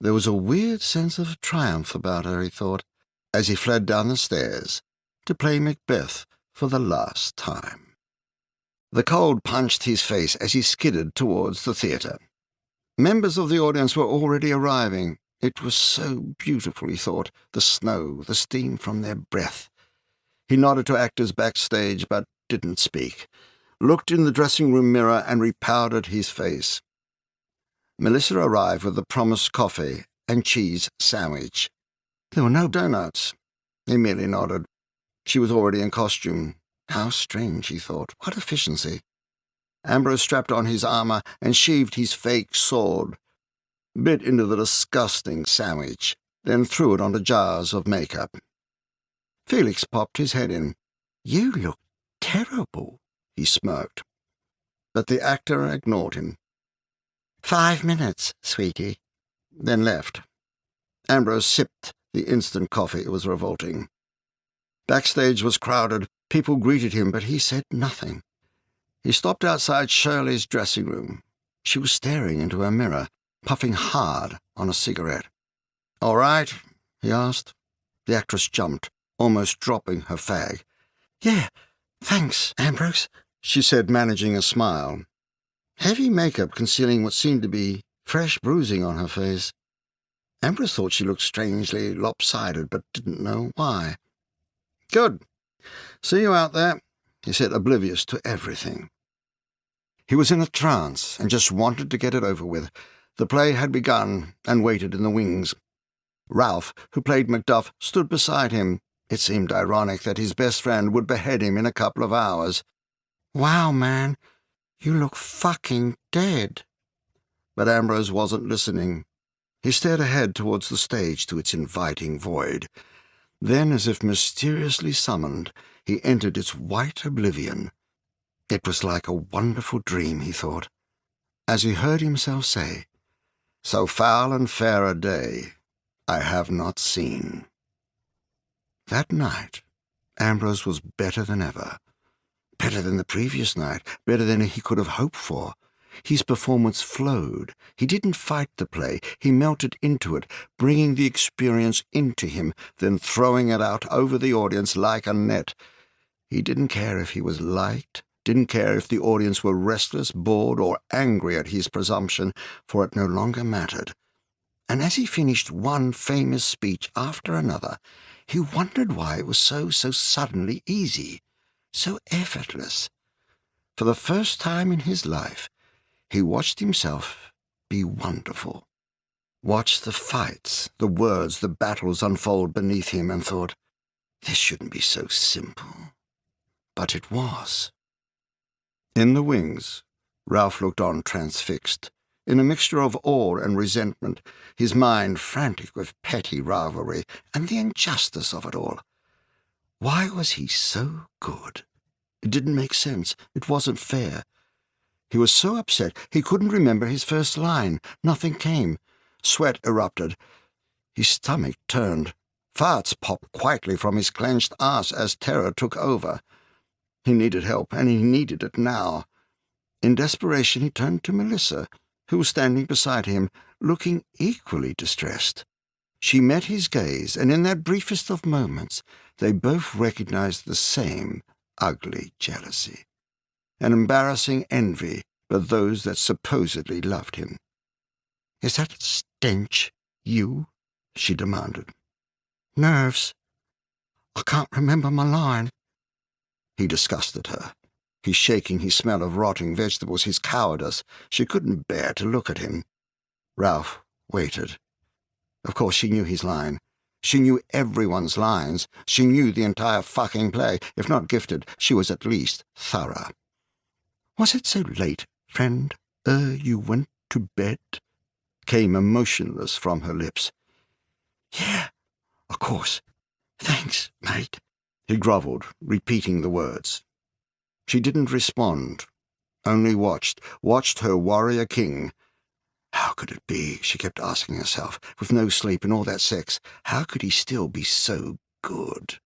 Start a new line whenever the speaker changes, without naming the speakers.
There was a weird sense of triumph about her, he thought, as he fled down the stairs to play Macbeth for the last time. The cold punched his face as he skidded towards the theatre. Members of the audience were already arriving. It was so beautiful, he thought, the snow, the steam from their breath. He nodded to actors backstage, but didn't speak, looked in the dressing-room mirror and repowdered his face. Melissa arrived with the promised coffee and cheese sandwich. There were no donuts. He merely nodded. She was already in costume. How strange, he thought. What efficiency. Ambrose strapped on his armour and sheathed his fake sword, bit into the disgusting sandwich, then threw it onto jars of makeup. Felix popped his head in. "You look terrible," he smirked. But the actor ignored him. 5 minutes, sweetie," then left. Ambrose sipped the instant coffee. It was revolting. Backstage was crowded. People greeted him, but he said nothing. He stopped outside Shirley's dressing room. She was staring into her mirror, puffing hard on a cigarette. "All right?" he asked. The actress jumped, almost dropping her fag. "Yeah, thanks, Ambrose," she said, managing a smile. Heavy makeup concealing what seemed to be fresh bruising on her face. Ambrose thought she looked strangely lopsided, but didn't know why. "Good. See you out there," he said, oblivious to everything. He was in a trance and just wanted to get it over with. The play had begun and waited in the wings. Ralph, who played Macduff, stood beside him. It seemed ironic that his best friend would behead him in a couple of hours. "Wow, man, you look fucking dead." But Ambrose wasn't listening. He stared ahead towards the stage to its inviting void. Then, as if mysteriously summoned, he entered its white oblivion. It was like a wonderful dream, he thought, as he heard himself say, "So foul and fair a day I have not seen." That night, Ambrose was better than ever. Better than the previous night, better than he could have hoped for. His performance flowed. He didn't fight the play. He melted into it, bringing the experience into him, then throwing it out over the audience like a net. He didn't care if he was liked, didn't care if the audience were restless, bored, or angry at his presumption, for it no longer mattered. And as he finished one famous speech after another, he wondered why it was so suddenly easy, so effortless. For the first time in his life, he watched himself be wonderful, watched the fights, the words, the battles unfold beneath him, and thought, this shouldn't be so simple. But it was. In the wings, Ralph looked on transfixed, in a mixture of awe and resentment, his mind frantic with petty rivalry and the injustice of it all. Why was he so good? It didn't make sense. It wasn't fair. He was so upset he couldn't remember his first line. Nothing came. Sweat erupted. His stomach turned. Farts popped quietly from his clenched arse as terror took over. He needed help, and he needed it now. In desperation he turned to Melissa, who was standing beside him, looking equally distressed. She met his gaze, and in that briefest of moments they both recognized the same ugly jealousy, an embarrassing envy for those that supposedly loved him. "Is that stench you?" she demanded. "Nerves. I can't remember my line." He disgusted her. His shaking, his smell of rotting vegetables, his cowardice. She couldn't bear to look at him. Ralph waited. Of course she knew his line. She knew everyone's lines. She knew the entire fucking play. If not gifted, she was at least thorough. "Was it so late, friend, you went to bed?" came emotionless from her lips. "Yeah, of course. Thanks, mate," he grovelled, repeating the words. She didn't respond, only watched her warrior king. How could it be, she kept asking herself, with no sleep and all that sex, how could he still be so good?